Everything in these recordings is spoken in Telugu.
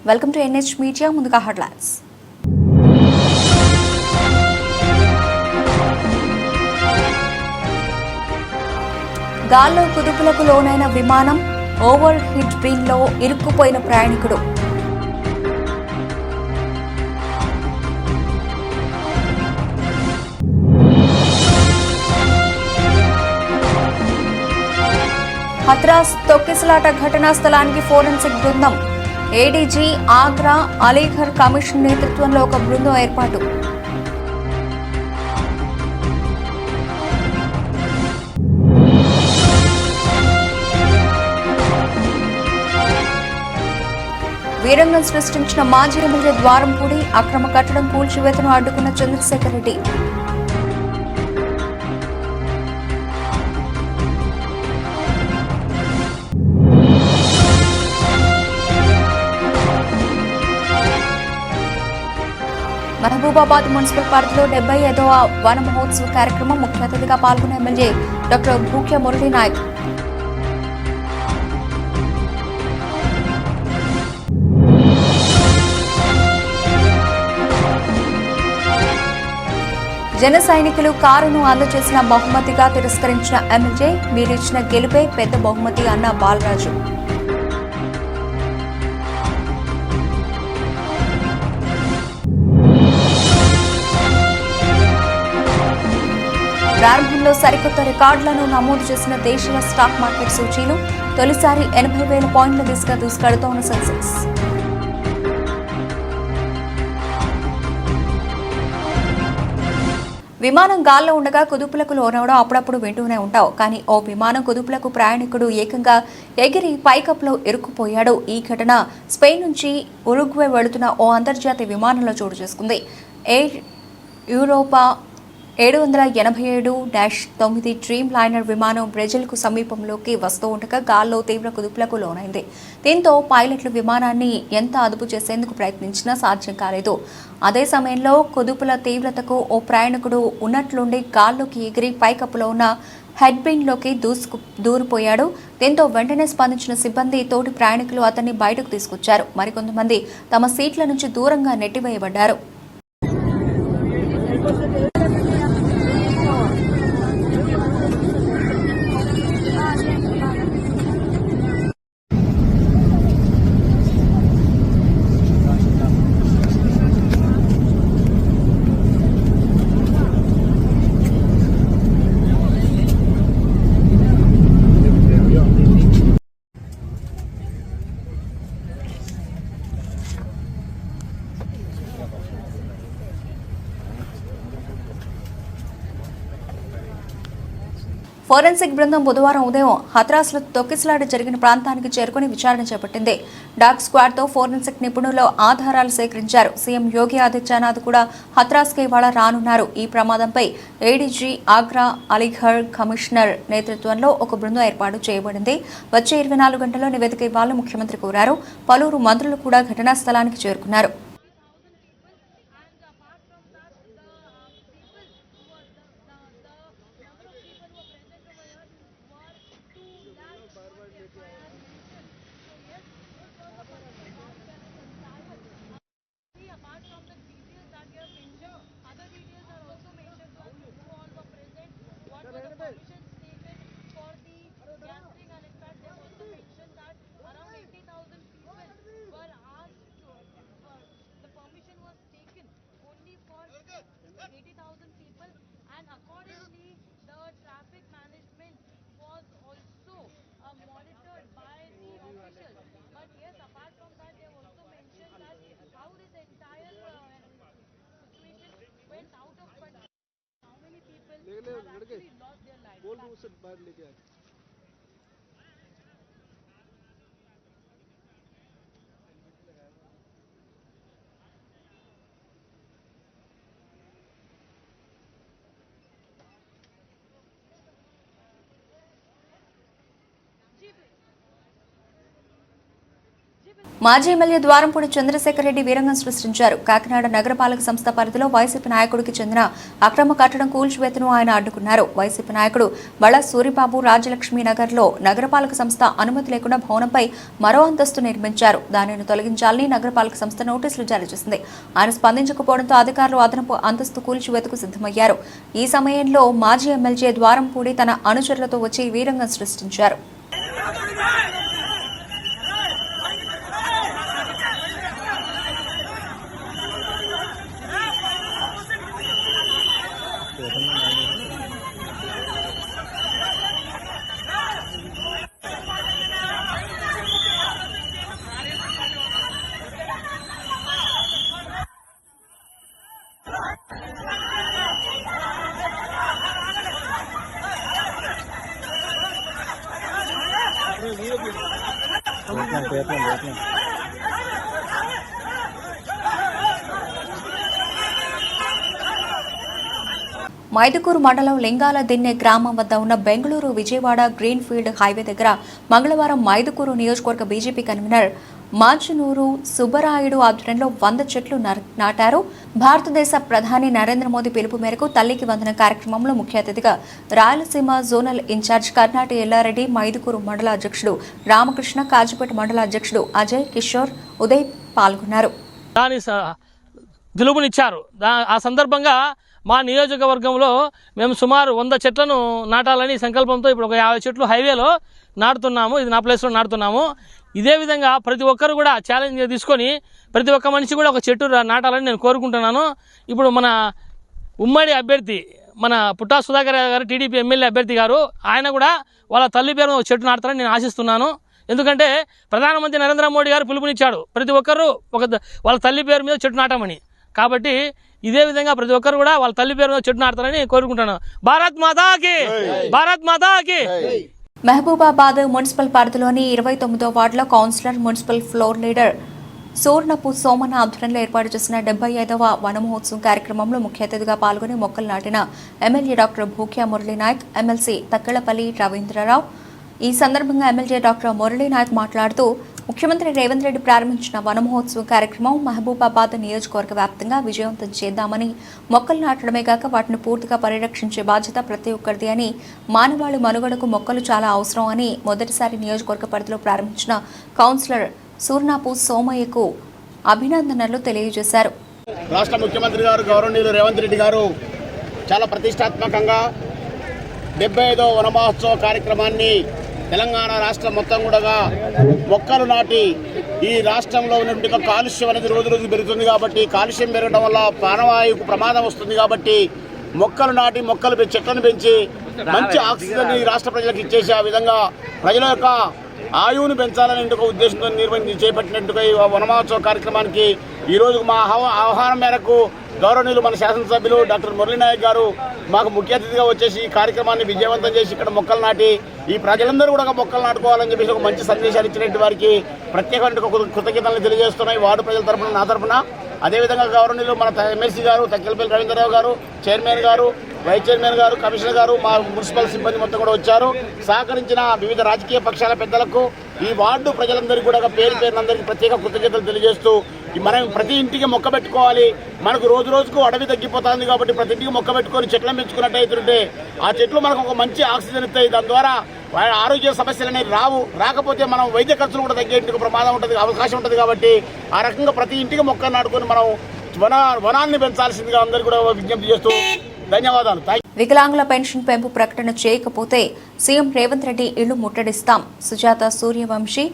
Welcome to NH media. ముందుగా హెడ్లైన్స్. గాల్లో కుదుపులకు లోనైన విమానం, ఓవర్ హీట్ బిన్లో ఇరుక్కుపోయిన ప్రయాణికుడు. హత్రాస్ తొక్కిసలాట ఘటనా స్థలానికి ఫోరెన్సిక్ బృందం. ఏడీజీ ఆగ్రా అలీఘర్ కమిషన్ నేతృత్వంలో ఒక బృందం ఏర్పాటు. వీరంగం సృష్టించిన మాజీ ఎమ్మెల్యే ద్వారంపూడి. అక్రమ కట్టడం కూల్చివేతను అడ్డుకున్న చంద్రశేఖర్ రెడ్డి. మహబూబాబాద్ మున్సిపల్ పార్కులో 75వ వన మహోత్సవ కార్యక్రమం. ముఖ్య అతిథిగా పాల్గొన్న ఎమ్మెల్యే డాక్టర్ భూక్య మురళీ నాయక్. జన సైనికులు కారును అందజేసిన బహుమతిగా తిరస్కరించిన ఎమ్మెల్యే. మీరిచ్చిన గెలుపే పెద్ద బహుమతి అన్న బాలరాజు. ప్రారంభంలో సరికొత్త రికార్డులను నమోదు చేసిన దేశీయ స్టాక్ మార్కెట్ సూచీలు. తొలిసారి 80,000 పాయింట్ల దిశగా దూసుకెడుతోన్న సెన్సెక్స్. విమానం గాల్లో ఉండగా కుదుపులకు లోనవడం అప్పుడప్పుడు వింటూనే ఉంటావు. కానీ ఓ విమానం కుదుపులకు ప్రయాణికుడు ఏకంగా ఎగిరి పైకప్పులో ఇరుక్కుపోయాడు. ఈ ఘటన స్పెయిన్ నుంచి ఉరుగ్వే వెళుతున్న ఓ అంతర్జాతీయ విమానంలో చోటు చేసుకుంది. ఎయిర్ యూరోపా 787-9 డ్రీమ్ లైనర్ విమానం బ్రెజిల్కు సమీపంలోకి వస్తూ ఉండగా గాల్లో తీవ్ర కుదుపులకు లోనైంది. దీంతో పైలట్లు విమానాన్ని ఎంత అదుపు చేసేందుకు ప్రయత్నించినా సాధ్యం కాలేదు. అదే సమయంలో కుదుపుల తీవ్రతకు ఓ ప్రయాణికుడు ఉన్నట్లుండి గాల్లోకి ఎగిరి పైకప్పులో ఉన్న హెడ్ బిన్లోకి దూరిపోయాడు. దీంతో వెంటనే స్పందించిన సిబ్బంది, తోటి ప్రయాణికులు అతన్ని బయటకు తీసుకొచ్చారు. మరికొంతమంది తమ సీట్ల నుంచి దూరంగా నెట్టివేయబడ్డారు. ఫోరెన్సిక్ బృందం బుధవారం ఉదయం హత్రాస్లో తొక్కిసలాట జరిగిన ప్రాంతానికి చేరుకుని విచారణ చేపట్టింది. డాగ్ స్క్వాడ్తో ఫోరెన్సిక్ నిపుణులు ఆధారాలు సేకరించారు. సీఎం యోగి ఆదిత్యనాథ్ కూడా హత్రాస్కి ఇవాళ రానున్నారు. ఈ ప్రమాదంపై ఏడీజీ ఆగ్రా అలీఘర్ కమిషనర్ నేతృత్వంలో ఒక బృందం ఏర్పాటు చేయబడింది. వచ్చే 24 గంటల్లో నివేదిక ఇవ్వాలని ముఖ్యమంత్రి కోరారు. పలువురు మంత్రులు కూడా ఘటనా స్థలానికి చేరుకున్నారు. మాజీ ఎమ్మెల్యే ద్వారంపూడి చంద్రశేఖర్ రెడ్డి వీరంగం సృష్టించారు. కాకినాడ నగరపాలక సంస్థ పరిధిలో వైసీపీ నాయకుడికి చెందిన అక్రమ కట్టడం కూల్చివేతను ఆయన అడ్డుకున్నారు. వైసీపీ నాయకుడు బళ సూరిబాబు రాజలక్ష్మీ నగర్లో నగరపాలక సంస్థ అనుమతి లేకుండా భవనంపై మరో అంతస్తు నిర్మించారు. దానిని తొలగించాలని నగరపాలక సంస్థ నోటీసులు జారీ చేసింది. ఆయన స్పందించకపోవడంతో అధికారులు అదనపు అంతస్తు కూల్చివేతకు సిద్ధమయ్యారు. ఈ సమయంలో మాజీ ఎమ్మెల్యే ద్వారంపూడి తన అనుచరులతో వచ్చి వీరంగం సృష్టించారు. మైదుకూరు మండలం లింగాల దిన్నె గ్రామం వద్ద ఉన్న Bengaluru Vijayawada green field highway దగ్గర మంగళవారం మైదుకూరు నియోజకవర్గ బీజేపీ కన్వీనర్ మాంచునూరు సుబ్బరాయుడు ఆధ్వర్యంలో 100 చెట్లు నాటారు. భారతదేశ ప్రధాని నరేంద్ర మోదీ పిలుపు మేరకు తల్లికి వందన కార్యక్రమంలో ముఖ్య అతిథిగా రాయలసీమ జోనల్ ఇన్ఛార్జ్ కర్నాటి ఎల్లారెడ్డి, మైదుకూరు మండల అధ్యక్షుడు రామకృష్ణ, కాజీపేట మండల అధ్యక్షుడు అజయ్, కిషోర్, ఉదయ్ పాల్గొన్నారు. పిలుపునిచ్చారు. ఆ సందర్భంగా మా నియోజకవర్గంలో మేము సుమారు 100 చెట్లను నాటాలని సంకల్పంతో ఇప్పుడు ఒక 50 చెట్లు హైవేలో నాటుతున్నాము. ఇది నా ప్లేస్లో నాటుతున్నాము. ఇదే విధంగా ప్రతి ఒక్కరు కూడా ఛాలెంజ్ తీసుకొని ప్రతి ఒక్క మనిషి కూడా ఒక చెట్టు నాటాలని నేను కోరుకుంటున్నాను. ఇప్పుడు మన ఉమ్మడి అభ్యర్థి మన పుట్టా సుధాకర్ గారు, టీడీపీ ఎమ్మెల్యే అభ్యర్థి గారు, ఆయన కూడా వాళ్ళ తల్లి పేరున ఒక చెట్టు నాటుతారని నేను ఆశిస్తున్నాను. ఎందుకంటే ప్రధానమంత్రి నరేంద్ర మోడీ గారు పిలుపునిచ్చాడు ప్రతి ఒక్కరు వాళ్ళ తల్లి పేరు మీద చెట్టు నాటమని. కాబట్టి ఇదే విధంగా ప్రతి ఒక్కరు కూడా వాళ్ళ తల్లి పేరు మీద చెట్టు నాటుతారని కోరుకుంటున్నాను. భారత్ మాతాకి, భారత్ మాతాకి. మహబూబాబాద్ మున్సిపల్ పరిధిలోని 29వ వార్డులో councillor, municipal floor leader Surnapu Somanna ఆధ్వర్యంలో ఏర్పాటు చేసిన 75వ వన మహోత్సవం కార్యక్రమంలో ముఖ్య అతిథిగా పాల్గొని మొక్కలు నాటిన MLA doctor Bhukya Murali Naik, MLC Takkalapalli Ravindra Rao. ఈ సందర్భంగా ఎమ్మెల్యే డాక్టర్ మురళీనాయక్ మాట్లాడుతూ ముఖ్యమంత్రి రేవంత్ రెడ్డి ప్రారంభించిన వన మహోత్సవం కార్యక్రమం మహబూబాబాద్ నియోజకవర్గ వ్యాప్తంగా విజయవంతం చేద్దామని, మొక్కలు నాటడమే కాక వాటిని పూర్తిగా పరిరక్షించే బాధ్యత ప్రతి ఒక్కరిది అని, మానవాళి మనుగడకు మొక్కలు చాలా అవసరం అని మొదటిసారి నియోజకవర్గ పరిధిలో ప్రారంభించిన కౌన్సిలర్ సూర్ణపు సోమయ్యకు అభినందనలు తెలియజేశారు. రాష్ట్ర ముఖ్యమంత్రి గారు గౌరవనీయులు రేవంత్ రెడ్డి గారు చాలా ప్రతిష్టాత్మకంగా 75వ వన మహోత్సవ కార్యక్రమాన్ని తెలంగాణ రాష్ట్రం మొత్తం కూడా మొక్కలు నాటి ఈ రాష్ట్రంలో ఉన్నటువంటి కాలుష్యం అనేది రోజు రోజు పెరుగుతుంది. కాబట్టి కాలుష్యం పెరగడం వల్ల ప్రాణవాయువుకు ప్రమాదం వస్తుంది. కాబట్టి మొక్కలు నాటి చెట్లను పెంచి మంచి ఆక్సిజన్ ఈ రాష్ట్ర ప్రజలకు ఇచ్చేసి ఆ విధంగా ప్రజల యొక్క ఆయువును పెంచాలనే ఒక ఉద్దేశంతో చేపట్టినట్టుగా ఈ వన మహోత్సవ కార్యక్రమానికి ఈరోజు మా ఆహ్వానం మేరకు గౌరవనీయులు మన శాసనసభ్యులు డాక్టర్ మురళీనాయక్ గారు మాకు ముఖ్య అతిథిగా వచ్చేసి ఈ కార్యక్రమాన్ని విజయవంతం చేసి ఇక్కడ మొక్కలు నాటి ఈ ప్రజలందరూ కూడా మొక్కలు నాటుకోవాలని చెప్పేసి ఒక మంచి సందేశాలు ఇచ్చినట్టు వారికి ప్రత్యేకమైన కృతజ్ఞతలు తెలియజేస్తున్నాయి వార్డు ప్రజల తరఫున, నా తరఫున. అదేవిధంగా గౌరవనీయులు మన ఎమ్మెల్సీ గారు తక్కెలపల్లి రవీంద్రరావు గారు, చైర్మన్ గారు, వైస్ చైర్మన్ గారు, కమిషనర్ గారు, మా మున్సిపల్ సిబ్బంది మొత్తం కూడా వచ్చారు. సహకరించిన వివిధ రాజకీయ పక్షాల పెద్దలకు, ఈ వార్డు ప్రజలందరికీ కూడా పేరునందరికీ ప్రత్యేక కృతజ్ఞతలు తెలియజేస్తూ మనం ప్రతి ఇంటికి మొక్క పెట్టుకోవాలి. మనకు రోజు రోజుకు అడవి తగ్గిపోతుంది. కాబట్టి ప్రతి ఇంటికి మొక్క పెట్టుకొని చెట్లను పెంచుకున్నట్టయితుంటే ఆ చెట్లు మనకు ఒక మంచి ఆక్సిజన్ ఇస్తాయి. దాని ద్వారా ఆరోగ్య సమస్యలు అనేవి రాకపోతే మనం వైద్య ఖర్చులు కూడా తగ్గేందుకు ప్రమాదం ఉంటుంది, అవకాశం ఉంటుంది. కాబట్టి ఆ రకంగా ప్రతి ఇంటికి మొక్క నాటుకొని మనం వనాన్ని పెంచాల్సిందిగా అందరికీ కూడా విజ్ఞప్తి చేస్తూ ధన్యవాదాలు. వికలాంగుల పెన్షన్ పెంపు ప్రకటన చేయకపోతే సీఎం రేవంత్ రెడ్డి ఇళ్లు ముట్టడిస్తాం. సుజాత సూర్యవంశీ,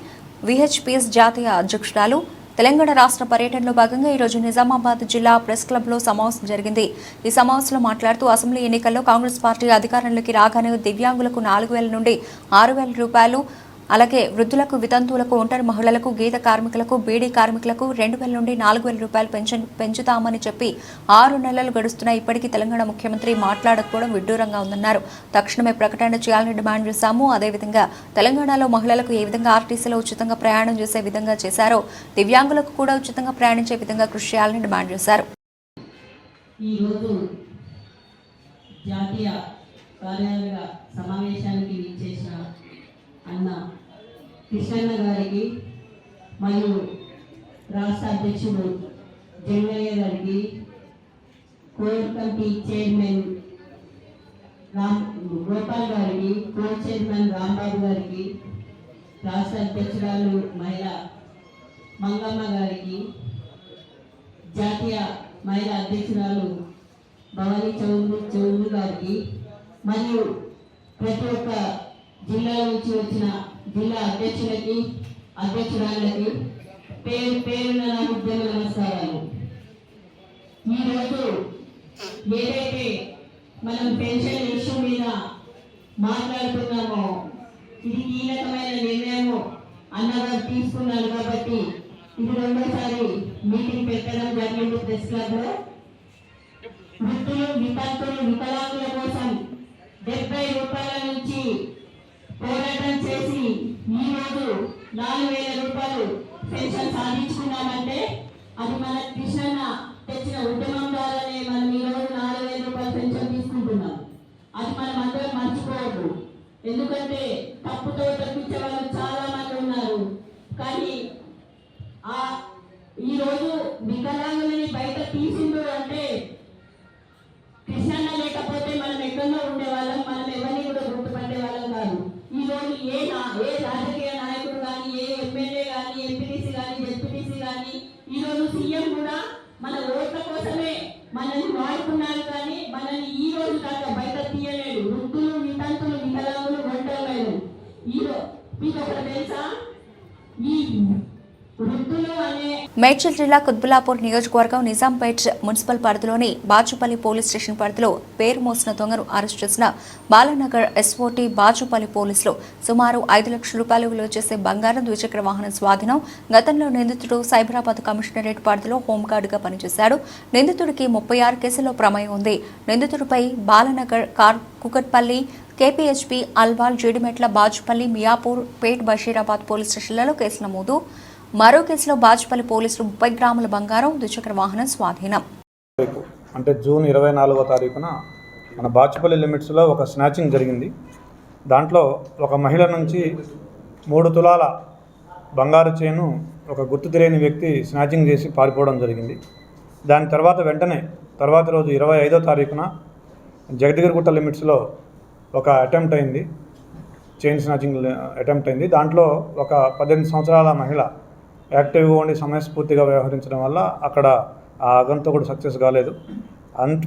విహెచ్పిఎస్ జాతీయ అధ్యక్షురాలు. తెలంగాణ రాష్ట్ర పర్యటనలో భాగంగా ఈరోజు నిజామాబాద్ జిల్లా ప్రెస్ క్లబ్లో సమావేశం జరిగింది. ఈ సమావేశంలో మాట్లాడుతూ అసెంబ్లీ ఎన్నికల్లో కాంగ్రెస్ పార్టీ అధికారంలోకి రాగానే దివ్యాంగులకు 4,000 నుండి 6,000 రూపాయలు, అలాగే వృద్ధులకు, వితంతువులకు, ఒంటరి మహిళలకు, గీత కార్మికులకు, బీడీ కార్మికులకు 2,000 నుండి 4,000 రూపాయలు పెన్షన్ పెంచుతామని చెప్పి 6 నెలలు గడుస్తున్నా ఇప్పటికీ తెలంగాణ ముఖ్యమంత్రి మాట్లాడకపోవడం విడ్డూరంగా ఉందన్నారు. తక్షణమే ప్రకటన చేయాలని డిమాండ్ చేశాము. అదేవిధంగా తెలంగాణలో మహిళలకు ఏ విధంగా ఆర్టీసీలో ఉచితంగా ప్రయాణం చేసే విధంగా చేశారో దివ్యాంగులకు కూడా ఉచితంగా ప్రయాణించే విధంగా కృషి చేయాలని డిమాండ్ చేశారు. ఈరోజు జాతీయ కార్యాలయ సమావేశానికి విచ్చేసిన అన్న కృష్ణన్న గారికి, మరియు రాష్ట్ర అధ్యక్షుడు జంగయ్య గారికి, కోర్ కమిటీ చైర్మన్ గోపాల్ గారికి, కోర్ చైర్మన్ రాంబాబు గారికి, రాష్ట్ర అధ్యక్షురాలు మహిళా మంగమ్మ గారికి, జాతీయ మహిళా అధ్యక్షురాలు భవానీ చౌదరి గారికి, మరియు ప్రతి ఒక్క జిల్లా నుంచి వచ్చిన జిల్లా అధ్యక్షులకి, అధ్యక్షురాలకి పేరు పేరున నా ఉద్యమ నమస్కారాలు. ఈరోజు ఏదైతే మనం పెన్షన్ ఇష్యూ మీద మాట్లాడుతున్నామో ఇది కీలకమైన నిర్ణయము అన్నగారు తీసుకున్నారు కాబట్టి ఇది రెండోసారి మీటింగ్ పెట్టడం జరిగింది ప్రెస్ క్లబ్ లో. వృద్ధులు, వితంతులు, వికలాంగుల కోసం 70 రూపాయల నుంచి పోరాటం చేసి ఈ రోజు 4,000 రూపాయలు పెన్షన్ సాధించుకున్నామంటే అది మన కృష్ణన్న తెచ్చిన ఉద్యమం ద్వారానే మనం ఈ రోజు 4,000 రూపాయలు పెన్షన్ తీసుకుంటున్నాం. అది మనం అందరం మర్చిపోవద్దు. ఎందుకంటే తప్పుతో తప్పించే వాళ్ళు చాలా మంది ఉన్నారు. కానీ ఈ రోజు వికలాంగులని బయట తీసిండు అంటే కృష్ణన్న లేకపోతే మనం ఎక్కడో ఉండేవాళ్ళం, మనం ఎవరిని కూడా గుర్తుపట్టే వాళ్ళం కాదు. ఈ రోజు ఏ రాజకీయ నాయకుడు కానీ, ఏ ఎమ్మెల్యే కానీ, ఎంపీటీసీ కానీ, జెడ్పీటీసీ కానీ, ఈ రోజు సీఎం కూడా మన ఓట్ల కోసమే మనల్ని వాడుకున్నారు. కానీ మనల్ని ఈ రోజు దాకా బయట తీయలేడు. వృద్ధులు, వితంతులు, వికలాంగులు, ఒంటరిలు. మీకు ఒకటి తెలుసా, ఈ వృద్ధులు అనే మేడ్చల్ జిల్లా కుత్బుల్లాపూర్ నియోజకవర్గం నిజాంపేట్ మున్సిపల్ పరిధిలోని బాచుపల్లి పోలీస్ స్టేషన్ పరిధిలో పేరు మోసిన దొంగను అరెస్ట్ చేసిన బాలానగర్ ఎస్ఓటీ బాచుపల్లి పోలీసులు సుమారు 5 లక్షల రూపాయలు విలువ చేసే బంగారం, ద్విచక్ర వాహనం స్వాధీనం. గతంలో నిందితుడు సైబరాబాద్ కమిషనరేట్ పరిధిలో హోంగార్డుగా పనిచేశాడు. నిందితుడికి 36 కేసుల్లో ప్రమేయం ఉంది. నిందితుడిపై బాలానగర్, కుకట్పల్లి, కేపీహెచ్పీ, అల్వాల్, జీడిమెట్ల, బాచుపల్లి, మియాపూర్, పేట్, బషీరాబాద్ పోలీస్ స్టేషన్లలో కేసు నమోదు. మరో కేసులో బాచుపల్లి పోలీసులు 30 గ్రాముల బంగారం, ద్విచక్ర వాహనం స్వాధీనం. అంటే జూన్ 24వ తారీఖున మన బాచుపల్లి లిమిట్స్లో ఒక స్నాచింగ్ జరిగింది. దాంట్లో ఒక మహిళ నుంచి 3 తులాల బంగారు చైను ఒక గుర్తు తెలియని వ్యక్తి స్నాచింగ్ చేసి పారిపోవడం జరిగింది. దాని తర్వాత రోజు 25వ తారీఖున జగద్గిరిగుట్ట లిమిట్స్లో ఒక అటెంప్ట్ అయింది, చైన్ స్నాచింగ్ అటెంప్ట్ అయింది. దాంట్లో ఒక 18 సంవత్సరాల మహిళ యాక్టివ్గా ఉండి సమయస్ఫూర్తిగా వ్యవహరించడం వల్ల అక్కడ ఆ ఆగంతకుడు సక్సెస్ కాలేదు.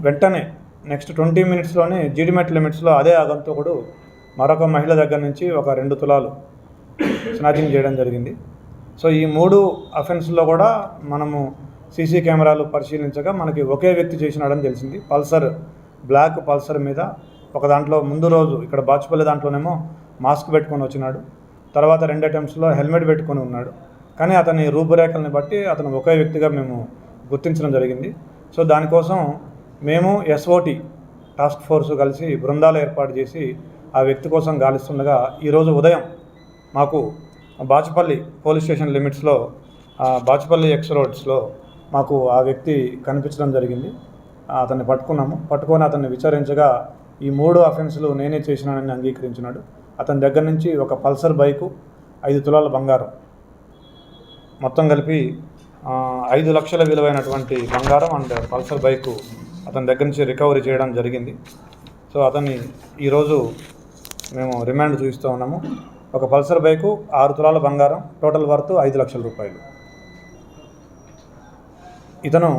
వెంటనే నెక్స్ట్ 20 మినిట్స్లోనే జీడిమెట్ లిమిట్స్లో అదే ఆగంతకుడు మరొక మహిళ దగ్గర నుంచి ఒక 2 తులాలు స్నాచింగ్ చేయడం జరిగింది. సో ఈ 3 అఫెన్స్లో కూడా మనము సీసీ కెమెరాలు పరిశీలించగా మనకి ఒకే వ్యక్తి చేసినాడని తెలిసింది. బ్లాక్ పల్సర్ మీద ఒక దాంట్లో ముందు రోజు ఇక్కడ బాచుపల్లి దాంట్లోనేమో మాస్క్ పెట్టుకొని వచ్చినాడు. తర్వాత 2 అటెంప్ట్స్లో హెల్మెట్ పెట్టుకొని ఉన్నాడు. కానీ అతని రూపురేఖల్ని బట్టి అతను ఒకే వ్యక్తిగా మేము గుర్తించడం జరిగింది. సో దానికోసం మేము ఎస్ఓటీ టాస్క్ ఫోర్స్ కలిసి బృందాలు ఏర్పాటు చేసి ఆ వ్యక్తి కోసం గాలిస్తుండగా ఈరోజు ఉదయం మాకు బాచుపల్లి పోలీస్ స్టేషన్ లిమిట్స్లో బాచుపల్లి ఎక్స్ రోడ్స్లో మాకు ఆ వ్యక్తి కనిపించడం జరిగింది. అతన్ని పట్టుకొని అతన్ని విచారించగా ఈ 3 అఫెన్స్లు నేనే చేసినానని అంగీకరించినాడు. అతని దగ్గర నుంచి ఒక పల్సర్ బైకు, 5 తులాల బంగారం, మొత్తం కలిపి 5 లక్షల విలువైనటువంటి బంగారం అండ్ పల్సర్ బైకు అతని దగ్గర నుంచి రికవరీ చేయడం జరిగింది. సో అతన్ని ఈరోజు మేము రిమాండ్ చూపిస్తూ ఉన్నాము. ఒక పల్సర్ బైకు, 6 తులాల బంగారం, టోటల్ వర్త్ 5 లక్షల రూపాయలు. ఇతను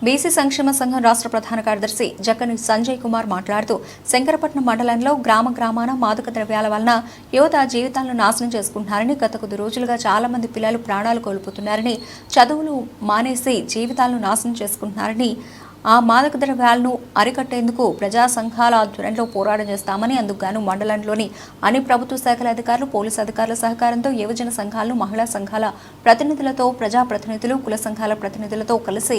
బీసీ సంక్షేమ సంఘం రాష్ట్ర ప్రధాన కార్యదర్శి జక్కని సంజయ్ కుమార్ మాట్లాడుతూ శంకరపట్నం మండలంలో గ్రామాన మాదక ద్రవ్యాల వలన యువత జీవితాలను నాశనం చేసుకుంటున్నారని, గత కొద్ది రోజులుగా చాలా మంది పిల్లలు ప్రాణాలు కోల్పోతున్నారని, చదువులు మానేసి జీవితాలను నాశనం చేసుకుంటున్నారని, ఆ మాదక ద్రవ్యాలను అరికట్టేందుకు ప్రజా సంఘాల ఆధ్వర్యంలో పోరాటం చేస్తామని, అందుకుగాను మండలంలోని అన్ని ప్రభుత్వ శాఖల అధికారులు, పోలీసు అధికారుల సహకారంతో యువజన సంఘాలను, మహిళా సంఘాల ప్రతినిధులతో, ప్రజాప్రతినిధులు, కుల సంఘాల ప్రతినిధులతో కలిసి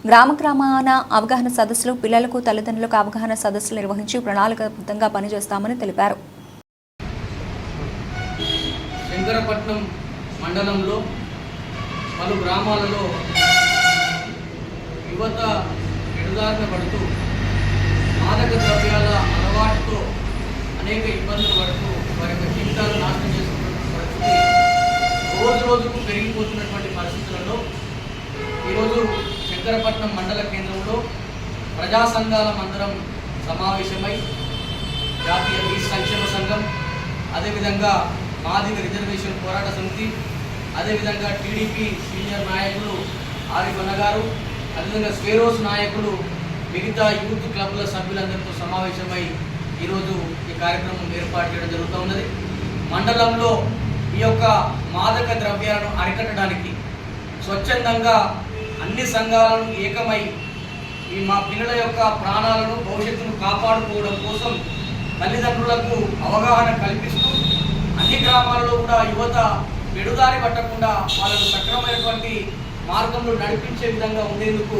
గ్రామాన అవగాహన సదస్సులు, పిల్లలకు, తల్లిదండ్రులకు అవగాహన సదస్సులు నిర్వహించి ప్రణాళికాబద్ధంగా పనిచేస్తామని తెలిపారు. శంకరపట్నం మండలంలో పలు గ్రామాలలో యువత ఎడదారిన పడుతూ మాదక ద్రవ్యాల అలవాటుతో అనేక ఇబ్బందులు పడుతూ వారి యొక్క జీవితాలు నాశనం చేసుకున్న పరిస్థితి రోజు రోజుకు పెరిగిపోతున్నటువంటి పరిస్థితులలో ఈరోజు శంకరపట్నం మండల కేంద్రంలో ప్రజా సంఘాల మందరం సమావేశమై జాతీయ బీసీ సంక్షేమ సంఘం, అదేవిధంగా మాదిగ రిజర్వేషన్ పోరాట సమితి, అదేవిధంగా టీడీపీ సీనియర్ నాయకులు ఆరిఫ్ అన్న గారు, అదేవిధంగా స్వేరోస్ నాయకులు, మిగతా యూత్ క్లబ్ల సభ్యులందరితో సమావేశమై ఈరోజు ఈ కార్యక్రమం ఏర్పాటు చేయడం జరుగుతూ ఉన్నది. మండలంలో ఈ యొక్క మాదక ద్రవ్యాలను అరికట్టడానికి స్వచ్ఛందంగా అన్ని సంఘాలను ఏకమై ఈ మా పిల్లల యొక్క ప్రాణాలను భవిష్యత్తును కాపాడుకోవడం కోసం తల్లిదండ్రులకు అవగాహన కల్పిస్తూ అన్ని గ్రామాలలో కూడా యువత పెడుదారి పట్టకుండా వాళ్ళకు సక్రమైనటువంటి మార్గంలో నడిపించే విధంగా ఉండేందుకు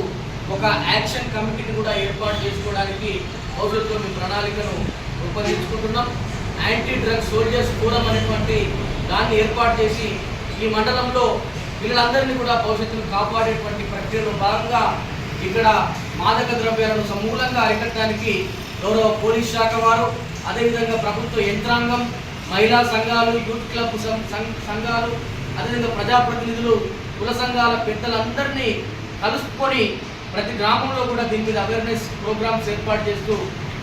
ఒక యాక్షన్ కమిటీని కూడా ఏర్పాటు చేసుకోవడానికి భవిష్యత్తులో మీ ప్రణాళికను రూపొందించుకుంటున్నాం. యాంటీ డ్రగ్స్ సోల్జర్స్ ఫోరం అనేటువంటి దాన్ని ఏర్పాటు చేసి ఈ మండలంలో పిల్లలందరినీ కూడా భవిష్యత్తును కాపాడేటువంటి ప్రక్రియలో భాగంగా ఇక్కడ మాదక ద్రవ్యాలను సమూలంగా అరికట్టడానికి గౌరవ పోలీస్ శాఖ వారు, అదేవిధంగా ప్రభుత్వ యంత్రాంగం, మహిళా సంఘాలు, యూత్ క్లబ్ సంఘాలు, అదేవిధంగా ప్రజాప్రతినిధులు, కుల సంఘాల పెద్దలందరినీ కలుసుకొని ప్రతి గ్రామంలో కూడా దీని మీద అవేర్నెస్ ప్రోగ్రామ్స్ ఏర్పాటు చేస్తూ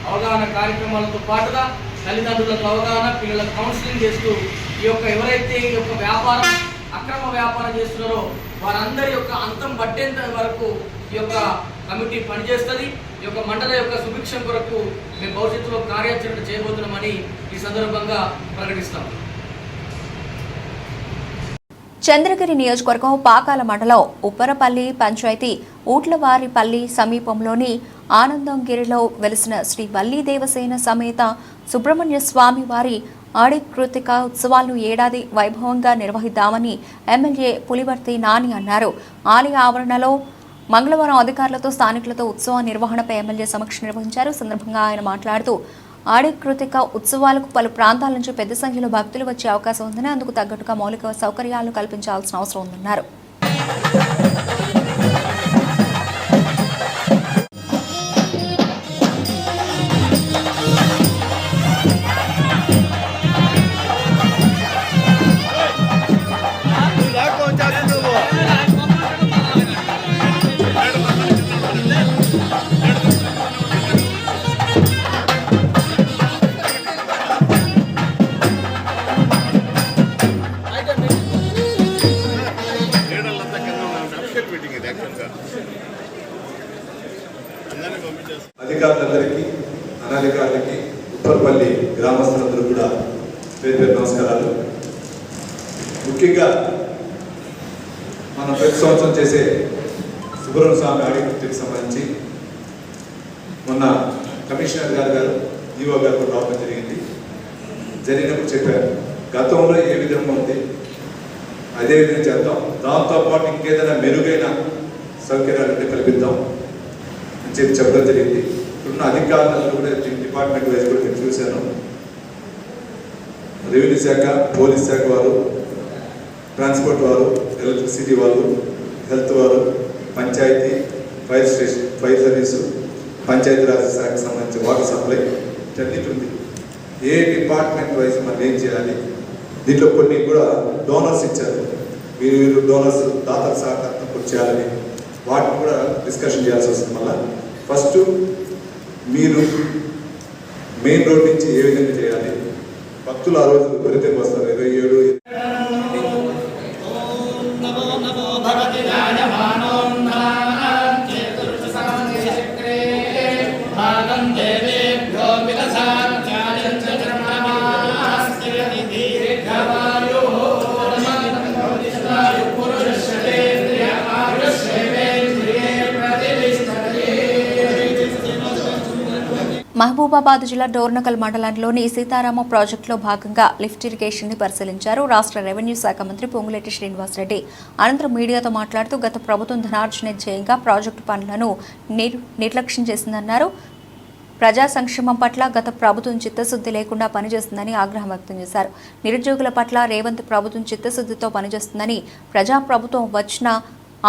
అవగాహన కార్యక్రమాలతో పాటుగా తల్లిదండ్రులకు అవగాహన, పిల్లలకు కౌన్సిలింగ్ చేస్తూ ఈ యొక్క ఎవరైతే ఈ యొక్క వ్యాపారం అక్రమ వ్యాపారం చేస్తున్నారో వారందరి యొక్క అంతం పట్టేంత వరకు ఈ యొక్క కమిటీ పనిచేస్తుంది. ఈ యొక్క మండల యొక్క సుభిక్షం కొరకు మేము భవిష్యత్తులో కార్యాచరణ చేయబోతున్నామని ఈ సందర్భంగా ప్రకటిస్తాం. చంద్రగిరి నియోజకవర్గం పాకాల మండలం ఉప్పరపల్లి పంచాయతీ ఊట్లవారిపల్లి సమీపంలోని ఆనందంగిరిలో వెలిసిన శ్రీ వల్లీ దేవసేన సమేత సుబ్రహ్మణ్య స్వామి వారి ఆడికృతిక ఉత్సవాలను ఏడాది వైభవంగా నిర్వహిద్దామని ఎమ్మెల్యే పులివర్తి నాని అన్నారు. ఆలయ ఆవరణలో మంగళవారం అధికారులతో స్థానికులతో ఉత్సవ నిర్వహణపై ఎమ్మెల్యే సమీక్ష నిర్వహించారు. సందర్భంగా ఆయన మాట్లాడుతూ ఆడికృతిక ఉత్సవాలకు పలు ప్రాంతాల నుంచి పెద్ద సంఖ్యలో భక్తులు వచ్చే అవకాశం ఉందని, అందుకు తగ్గట్టుగా మౌలిక సౌకర్యాలను కల్పించాల్సిన అవసరం ఉందన్నారు. అధికారులందరికీ, అనధికారులకి, ఉప్పర్పల్లి గ్రామస్తులందరూ కూడా పేరు పేరు నమస్కారాలు. ముఖ్యంగా మనం ప్రతి సంవత్సరం చేసే సుబ్రహ్మణ్య స్వామి ఆడికృతికి సంబంధించి మొన్న కమిషనర్ గారు ఈఓ గారు కూడా రావడం జరిగినప్పుడు చెప్పారు, గతంలో ఏ విధంగా ఉంది అదే విధంగా చేద్దాం, దాంతోపాటు ఇంకేదైనా మెరుగైన సౌకర్యాలు కల్పిద్దాం అని చెప్పడం జరిగింది. ఇప్పుడున్న అధికారులందరూ కూడా డిపార్ట్మెంట్ వైజ్ కూడా నేను చూశాను. రెవెన్యూ శాఖ, పోలీస్ శాఖ వారు, ట్రాన్స్పోర్ట్ వారు, ఎలక్ట్రిసిటీ వాళ్ళు, హెల్త్ వారు, panchayat, fire station, fire service, Panchayati Raj శాఖకు సంబంధించి వాటర్ సప్లై ఇటన్నిటి ఉంది. ఏ డిపార్ట్మెంట్ వైజ్ మనం ఏం చేయాలి, దీంట్లో కొన్ని కూడా డోనర్స్ ఇచ్చారు, మీరు డోనర్స్ దాతల సహకారంతో చేయాలని వాటిని కూడా డిస్కషన్ చేయాల్సి వస్తుంది. మళ్ళీ ఫస్ట్ మీరు మెయిన్ రోడ్ నుంచి ఏ విధంగా చేయాలి, భక్తులు ఆ రోజు కొరితేకి వస్తారు 27 మహబూబాబాద్ జిల్లా డోర్నకల్ మండలంలోని సీతారామ ప్రాజెక్టులో భాగంగా లిఫ్ట్ ఇరిగేషన్ ని పరిశీలించారు రాష్ట్ర రెవెన్యూ శాఖ మంత్రి పొంగులేటి శ్రీనివాసరెడ్డి. అనంతరం మీడియాతో మాట్లాడుతూ గత ప్రభుత్వం ధనార్జన ధ్యేయంగా ప్రాజెక్టు పనులను నిర్లక్ష్యం చేసిందన్నారు. ప్రజా సంక్షేమం పట్ల గత ప్రభుత్వం చిత్తశుద్ధి లేకుండా పనిచేస్తుందని ఆగ్రహం వ్యక్తం చేశారు. నిరుద్యోగుల పట్ల రేవంత్ ప్రభుత్వం చిత్తశుద్ధితో పనిచేస్తుందని, ప్రజా ప్రభుత్వం వచ్చిన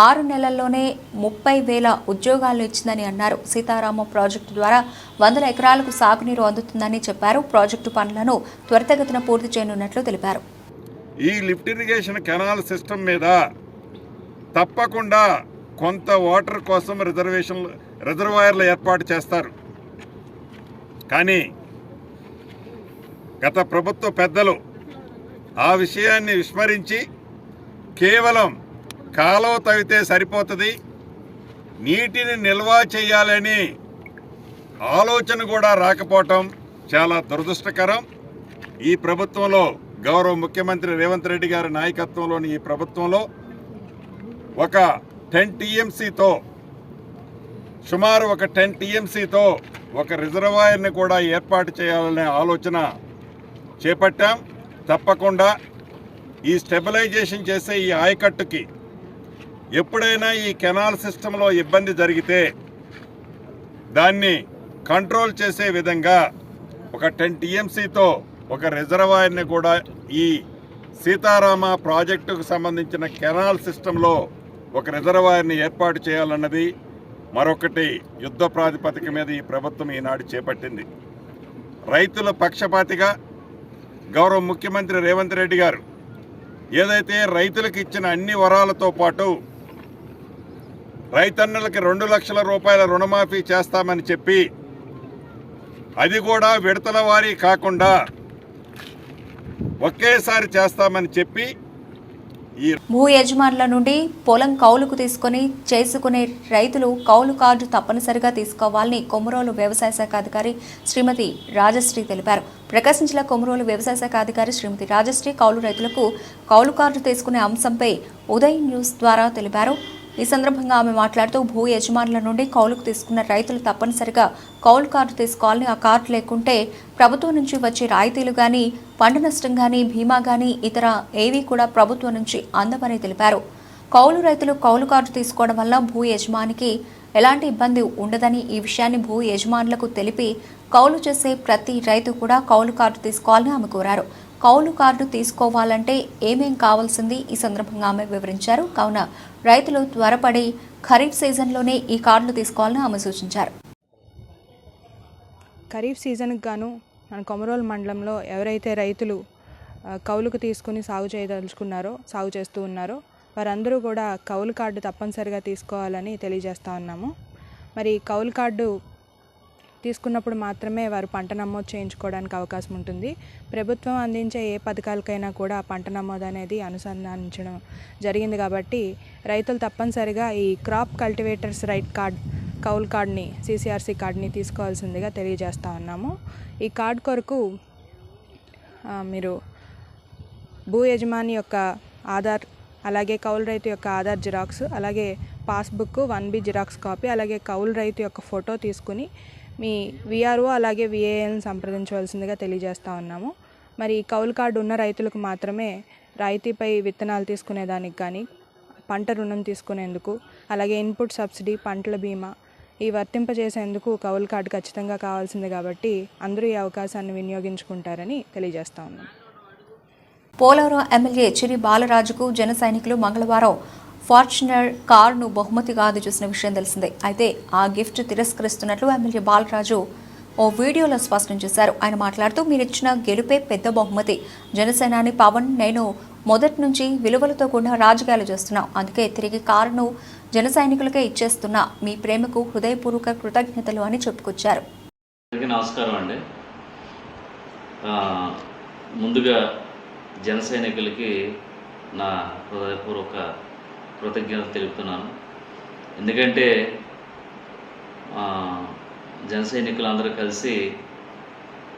6 నెలల్లోనే 30,000 ఉద్యోగాలను ఇచ్చిందని అన్నారు. సీతారామ ప్రాజెక్టు ద్వారా 100 ఎకరాలకు సాగునీరు అందుతుందని చెప్పారు. ప్రాజెక్టు పనులను త్వరితగతిన పూర్తి చేయనున్నట్లు తెలిపారు. ఈ లిఫ్ట్ ఇరిగేషన్ కెనాల్ సిస్టమ్ మీద తప్పకుండా కొంత వాటర్ కోసం రిజర్వాయర్లు ఏర్పాటు చేస్తారు. కానీ గత ప్రభుత్వ పెద్దలు ఆ విషయాన్ని విస్మరించి కేవలం కాలువ తవ్వితే సరిపోతుంది, నీటిని నిల్వ చేయాలని ఆలోచన కూడా రాకపోవటం చాలా దురదృష్టకరం. ఈ ప్రభుత్వంలో గౌరవ ముఖ్యమంత్రి రేవంత్ రెడ్డి గారి నాయకత్వంలోని ఈ ప్రభుత్వంలో ఒక 10 TMCతో సుమారు ఒక 10 TMCతో ఒక రిజర్వాయర్ని కూడా ఏర్పాటు చేయాలనే ఆలోచన చేపట్టాం. తప్పకుండా ఈ స్టెబిలైజేషన్ చేసే ఈ ఆయకట్టుకి ఎప్పుడైనా ఈ కెనాల్ సిస్టంలో ఇబ్బంది జరిగితే దాన్ని కంట్రోల్ చేసే విధంగా ఒక 10 TMCతో ఒక రిజర్వాయర్ని కూడా ఈ సీతారామ ప్రాజెక్టుకు సంబంధించిన కెనాల్ సిస్టంలో ఒక రిజర్వాయర్ని ఏర్పాటు చేయాలన్నది మరొకటి యుద్ధ ప్రాతిపదిక మీద ఈ ప్రభుత్వం ఈనాడు చేపట్టింది. రైతుల పక్షపాతిగా గౌరవ ముఖ్యమంత్రి రేవంత్ రెడ్డి గారు ఏదైతే రైతులకు ఇచ్చిన అన్ని వరాలతో పాటు రైతన్నలకి 2 లక్షల రూపాయల రుణమాఫీ చేస్తామని చెప్పి అది కూడా విడతల వారీ కాకుండా ఒకేసారి చేస్తామని చెప్పి భూ యజమానుల నుండి పొలం కౌలుకు తీసుకుని చేసుకునే రైతులు కౌలు కార్డు తప్పనిసరిగా తీసుకోవాలని కొమరోలు వ్యవసాయ శాఖ అధికారి శ్రీమతి రాజశ్రీ తెలిపారు. ప్రకాశం జిల్లా కొమరోలు వ్యవసాయ శాఖ అధికారి శ్రీమతి రాజశ్రీ కౌలు రైతులకు కౌలు కార్డు తీసుకునే అంశంపై ఉదయ్ న్యూస్ ద్వారా తెలిపారు. ఈ సందర్భంగా ఆమె మాట్లాడుతూ భూ యజమానుల నుండి కౌలుకు తీసుకున్న రైతులు తప్పనిసరిగా కౌలు కార్డు తీసుకోవాలని, ఆ కార్డు లేకుంటే ప్రభుత్వం నుంచి వచ్చే రాయితీలు కానీ, పంట నష్టం కానీ, బీమా కానీ ఇతర ఏవి కూడా ప్రభుత్వం నుంచి అందవని తెలిపారు. కౌలు రైతులు కౌలు కార్డు తీసుకోవడం వల్ల భూ యజమానికి ఎలాంటి ఇబ్బంది ఉండదని, ఈ విషయాన్ని భూ యజమానులకు తెలిపి కౌలు చేసే ప్రతి రైతు కూడా కౌలు కార్డు తీసుకోవాలని ఆమె కోరారు. కౌలు కార్డు తీసుకోవాలంటే ఏమేం కావాల్సింది ఈ సందర్భంగా ఆమె వివరించారు. కావున రైతులు త్వరపడి ఖరీఫ్ సీజన్లోనే ఈ కార్డులు తీసుకోవాలని ఆమె సూచించారు. ఖరీఫ్ సీజన్కి గాను మన కొమరోలు మండలంలో ఎవరైతే రైతులు కౌలుకు తీసుకుని సాగు చేస్తూ ఉన్నారో వారందరూ కూడా కౌలు కార్డు తప్పనిసరిగా తీసుకోవాలని తెలియజేస్తూ ఉన్నాము. మరి కౌలు కార్డు తీసుకున్నప్పుడు మాత్రమే వారు పంట నమోదు చేయించుకోవడానికి అవకాశం ఉంటుంది. ప్రభుత్వం అందించే ఏ పథకాలకైనా కూడా పంట నమోదు అనేది అనుసంధానించడం జరిగింది కాబట్టి రైతులు తప్పనిసరిగా ఈ క్రాప్ కల్టివేటర్స్ రైట్ కార్డ్ కౌలు కార్డ్ని CCRC కార్డ్ని తీసుకోవాల్సిందిగా తెలియజేస్తూ ఉన్నాము. ఈ కార్డ్ కొరకు మీరు భూ యజమాని యొక్క ఆధార్, అలాగే కౌలు రైతు యొక్క ఆధార్ జిరాక్స్, అలాగే పాస్బుక్ 1B జిరాక్స్ కాపీ, అలాగే కౌలు రైతు యొక్క ఫోటో తీసుకుని మీ VRO అలాగే VAN సంప్రదించవలసిందిగా తెలియజేస్తూ ఉన్నాము. మరి కౌలు కార్డు ఉన్న రైతులకు మాత్రమే రాయితీపై విత్తనాలు తీసుకునేదానికి కానీ, పంట రుణం తీసుకునేందుకు, అలాగే ఇన్పుట్ సబ్సిడీ, పంటల బీమా ఈ వర్తింపజేసేందుకు కౌలు కార్డు ఖచ్చితంగా కావాల్సింది కాబట్టి అందరూ ఈ అవకాశాన్ని వినియోగించుకుంటారని తెలియజేస్తా ఉన్నాం. పోలవరం ఎమ్మెల్యే చిరి బాలరాజుకు జన సైనికులు మంగళవారం ఫార్చునర్ కారును బహుమతిగా అందజేసిన విషయం తెలిసిందే. అయితే ఆ గిఫ్ట్ తిరస్కరిస్తున్నట్లు ఎమ్మెల్యే బాలరాజు ఓ వీడియోలో స్పష్టం చేశారు. ఆయన మాట్లాడుతూ మీరిచ్చిన గెలుపే పెద్ద బహుమతి. జనసేనాని పవన్, నేను మొదటి నుంచి విలువలతో కూడా రాజకీయాలు చేస్తున్నాం. అందుకే తిరిగి కారును జన సైనికులకే ఇచ్చేస్తున్నా. మీ ప్రేమకు హృదయపూర్వక కృతజ్ఞతలు అని చెప్పుకొచ్చారు. నమస్కారం అండి. ముందుగా జన సైనికులకి నా హృదయపూర్వక కృతజ్ఞతలు తెలుపుతున్నాను. ఎందుకంటే జన సైనికులందరూ కలిసి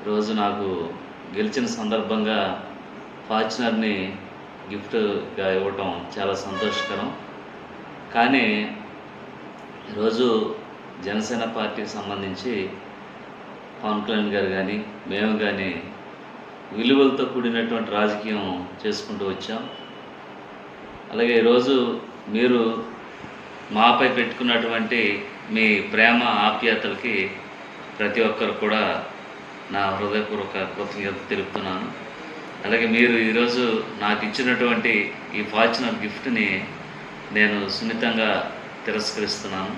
రోజు నాకు గెలిచిన సందర్భంగా ఫార్చునర్ని గిఫ్ట్గా ఇవ్వటం చాలా సంతోషకరం. కానీ ఈరోజు జనసేన పార్టీకి సంబంధించి పవన్ కళ్యాణ్ గారు కానీ మేము కానీ విలువలతో కూడినటువంటి రాజకీయం చేసుకుంటూ వచ్చాం. అలాగే ఈరోజు మీరు మాపై పెట్టుకున్నటువంటి మీ ప్రేమ ఆప్యాయతలకి ప్రతి ఒక్కరు కూడా నా హృదయపూర్వక కృతజ్ఞత తెలుపుతున్నాను. అలాగే మీరు ఈరోజు నాకు ఇచ్చినటువంటి ఈ ఫార్చునర్ గిఫ్ట్ని నేను సున్నితంగా తిరస్కరిస్తున్నాను.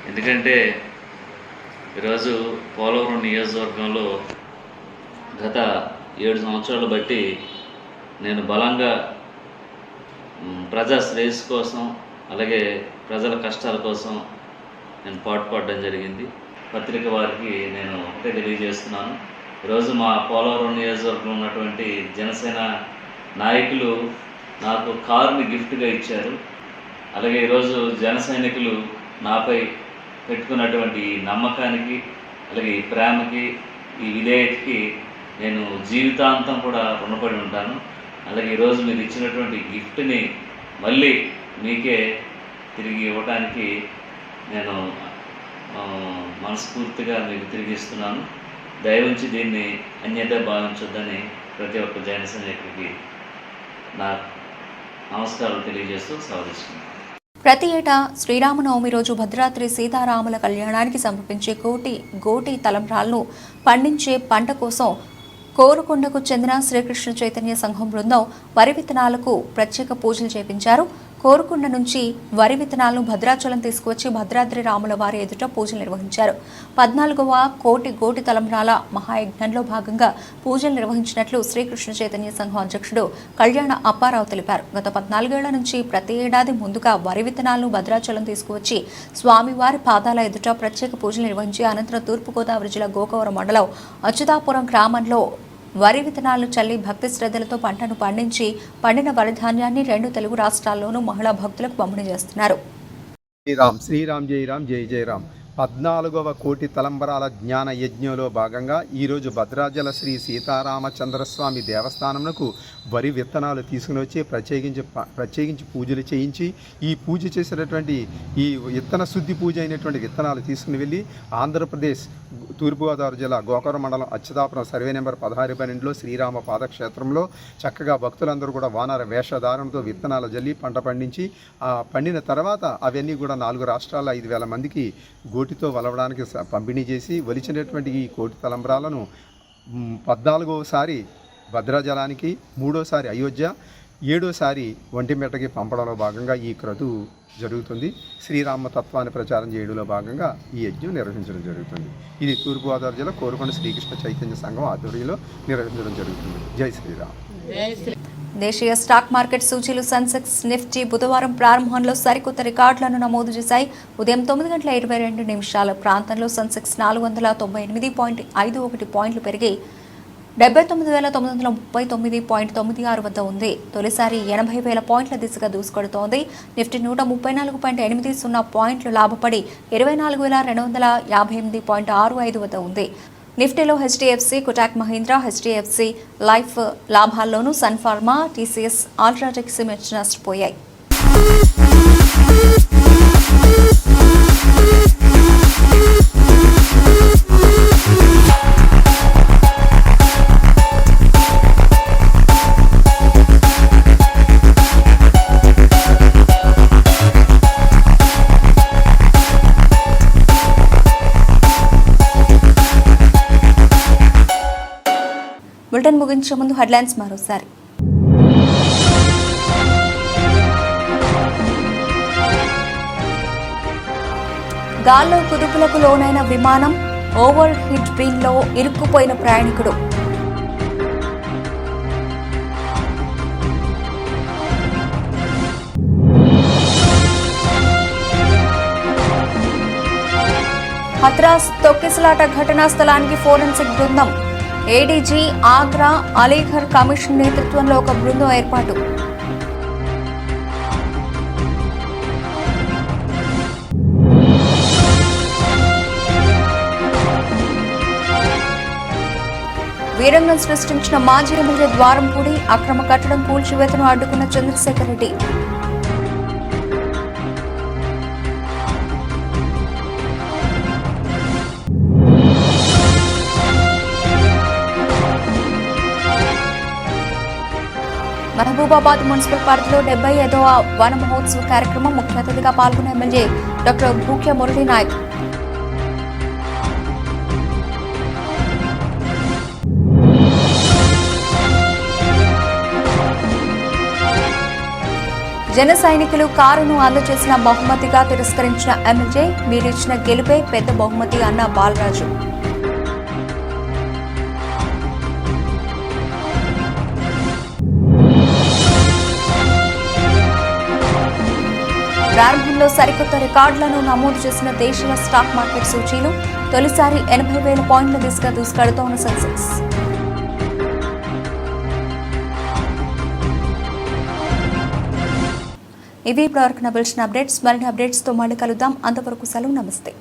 ఎందుకంటే ఈరోజు పోలవరం నియోజకవర్గంలో గత 7 సంవత్సరాలు బట్టి నేను బలంగా ప్రజా శ్రేయస్సు కోసం అలాగే ప్రజల కష్టాల కోసం నేను పాటుపడడం జరిగింది. పత్రిక వారికి నేను ఒకటే తెలియజేస్తున్నాను, ఈరోజు మా పోలవరం నియోజకవర్గంలో ఉన్నటువంటి జనసేన నాయకులు నాకు కారుని గిఫ్ట్గా ఇచ్చారు. అలాగే ఈరోజు జన సైనికులు నాపై పెట్టుకున్నటువంటి నమ్మకానికి అలాగే ఈ ప్రేమకి ఈ విధేయతకి నేను జీవితాంతం కూడా రుణపడి ఉంటాను. అలాగే ఈరోజు మీరు ఇచ్చినటువంటి గిఫ్ట్ని మళ్ళీ మీకే తిరిగి ఇవ్వడానికి నేను మనస్ఫూర్తిగా మీకు తిరిగి ఇస్తున్నాను. దయవుంచి దీన్ని అన్యత భావించొద్దని ప్రతి ఒక్క జన సైనికుడికి నా నమస్కారాలు తెలియజేస్తూ సెలవు. ప్రతి ఏటా శ్రీరామనవమి రోజు భద్రాద్రి సీతారాముల కళ్యాణానికి సమర్పించే గోటి తలంబ్రాలను పండించే పంట కోసం కోరుకొండకు చెందిన శ్రీకృష్ణ చైతన్య సంఘం బృందం వరి విత్తనాలకు ప్రత్యేక పూజలు చేపించారు. కోరుకొండ నుంచి వరి విత్తనాలను భద్రాచలం తీసుకువచ్చి భద్రాద్రి రాముల వారి ఎదుట పూజలు నిర్వహించారు. 14వ గోటి తలంబ్రాల మహాయజ్ఞంలో భాగంగా పూజలు నిర్వహించినట్లు శ్రీకృష్ణ చైతన్య సంఘం అధ్యక్షుడు కళ్యాణ అప్పారావు తెలిపారు. గత 14 ఏళ్ల నుంచి ప్రతి ఏడాది ముందుగా వరి విత్తనాలను భద్రాచలం తీసుకువచ్చి స్వామివారి పాదాల ఎదుట ప్రత్యేక పూజలు నిర్వహించి అనంతరం తూర్పుగోదావరి జిల్లా గోకవరం మండలం అచ్యుతాపురం గ్రామంలో వరి విత్తనాలను చల్లి భక్తి శ్రద్ధలతో పంటను పండించి పండిన వరి ధాన్యాన్ని 2 తెలుగు రాష్ట్రాల్లోనూ మహిళా భక్తులకు పంపిణీ చేస్తున్నారు. శ్రీరామ్ జై రామ్ జై జై రామ్. 14వ కోటి తలంబరాల జ్ఞాన యజ్ఞంలో భాగంగా ఈరోజు భద్రాచల శ్రీ సీతారామచంద్రస్వామి దేవస్థానంకు వరి విత్తనాలు తీసుకుని వచ్చి ప్రత్యేకించి పూజలు చేయించి ఈ పూజ చేసినటువంటి ఈ విత్తన శుద్ధి పూజ అయినటువంటి విత్తనాలు తీసుకుని వెళ్ళి ఆంధ్రప్రదేశ్ తూర్పుగోదావరి జిల్లా గోకవరం మండలం అచ్యుతాపురం సర్వే నెంబర్ 16/12లో శ్రీరామ పాదక్షేత్రంలో చక్కగా భక్తులందరూ కూడా వానర వేషధారణతో విత్తనాలు జల్లి పంట పండించి పండిన తర్వాత అవన్నీ కూడా 4 రాష్ట్రాల 5,000 మందికి గోటితో వలవడానికి పంపిణీ చేసి ఒలిచినటువంటి ఈ కోటి తలంబ్రాలను 14వసారి భద్రాచలానికి, 3వసారి అయోధ్య, 7వసారి ఒంటిమిట్టకి పంపడంలో భాగంగా ఈ క్రతువు జరుగుతుంది. శ్రీరామ తత్వాన్ని ప్రచారం చేయడంలో భాగంగా ఈ యజ్ఞం నిర్వహించడం జరుగుతుంది. ఇది తూర్పుగోదావరి జిల్లా కోరుకొండ శ్రీకృష్ణ చైతన్య సంఘం ఆధ్వర్యంలో నిర్వహించడం జరుగుతుంది. జై శ్రీరామ్. దేశీయ స్టాక్ మార్కెట్ సూచీలు సెన్సెక్స్, నిఫ్టీ బుధవారం ప్రారంభంలో సరికొత్త రికార్డులను నమోదు చేశాయి. ఉదయం 9:22 ప్రాంతంలో సెన్సెక్స్ 498.51 పాయింట్లు పెరిగి 79,939.96 వద్ద ఉంది. తొలిసారి 80,000 పాయింట్ల దిశగా దూసుకొడుతోంది. నిఫ్టీ 134.80 పాయింట్లు లాభపడి 24,258.65 వద్ద ఉంది. నిఫ్టీలో HDFC, Kotak Mahindra, HDFC life లాభాల్లోనూ Sun Pharma, TCS, UltraTech cements నష్టపోయాయి. బులెటిన్ ముగించే ముందు హెడ్లైన్స్ మరోసారి. గాల్లో కుదుపులకు లోనైన విమానం, ఓవర్ హీట్ బీన్లో ఇరుక్కుపోయిన ప్రయాణికుడు. హత్రాస్ తొక్కిసలాట ఘటనా స్థలానికి ఫోరెన్సిక్ బృందం. ఏడీజీ ఆగ్రా అలీఘర్ కమిషన్ నేతృత్వంలో ఒక బృందం ఏర్పాటు. వీరంగం సృష్టించిన మాజీ ఎమ్మెల్యే ద్వారంపూడి, అక్రమ కట్టడం కూల్చివేతను అడ్డుకున్న చంద్రశేఖర్ రెడ్డి. మహబూబాబాద్ మున్సిపల్ పరిధిలో 75వ వన మహోత్సవ కార్యక్రమం. ముఖ్య అతిథిగా పాల్గొన్న ఎమ్మెల్యే డాక్టర్ భూక్య మురళీ నాయక్. జన సైనికులు కారును అందజేసిన బహుమతిగా తిరస్కరించిన ఎమ్మెల్యే. మీరిచ్చిన గెలుపే పెద్ద బహుమతి అన్న బాలరాజు. ప్రారంభంలో సరికొత్త రికార్డులను నమోదు చేసిన దేశీయ స్టాక్ మార్కెట్ సూచీలు తొలిసారి 80,000 పాయింట్ల దిశగా దూసుకెడుతోన్న సెన్సెక్స్. ఇవి ఇప్పటివరకు నా బులెటిన్ అప్డేట్స్. మరిన్ని అప్డేట్స్తో మళ్ళీ కలుద్దాం. అంతవరకు సెలవు. నమస్తే.